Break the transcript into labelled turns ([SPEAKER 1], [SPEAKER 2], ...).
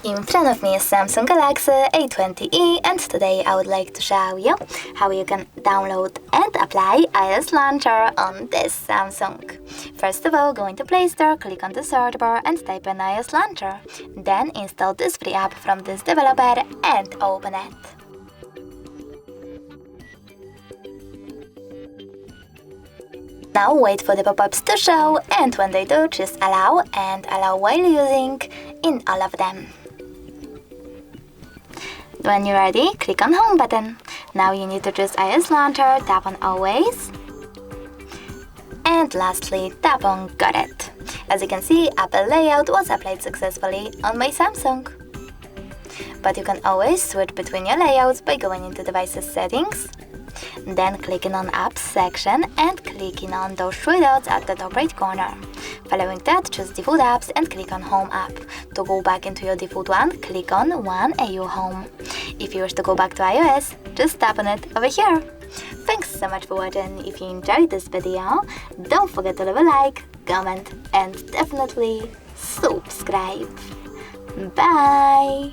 [SPEAKER 1] In front of me is Samsung Galaxy A20e, and today I would like to show you how you can download and apply iOS Launcher on this Samsung. First of all, go into Play Store, click on the search bar and type in iOS Launcher. Then install this free app from this developer and open it. Now wait for the pop-ups to show, and when they do, choose Allow and Allow while using in all of them. When you're ready, click on Home button. Now you need to choose iOS Launcher, tap on Always, and lastly tap on Got It. As you can see, Apple layout was applied successfully on my Samsung. But you can always switch between your layouts by going into Devices Settings, then clicking on Apps section and clicking on those three dots at the top right corner. Following that, choose Default Apps and click on Home app. To go back into your default one, click on One AU Home. If you wish to go back to iOS, just tap on it over here. Thanks so much for watching. If you enjoyed this video, don't forget to leave a like, comment and definitely subscribe. Bye!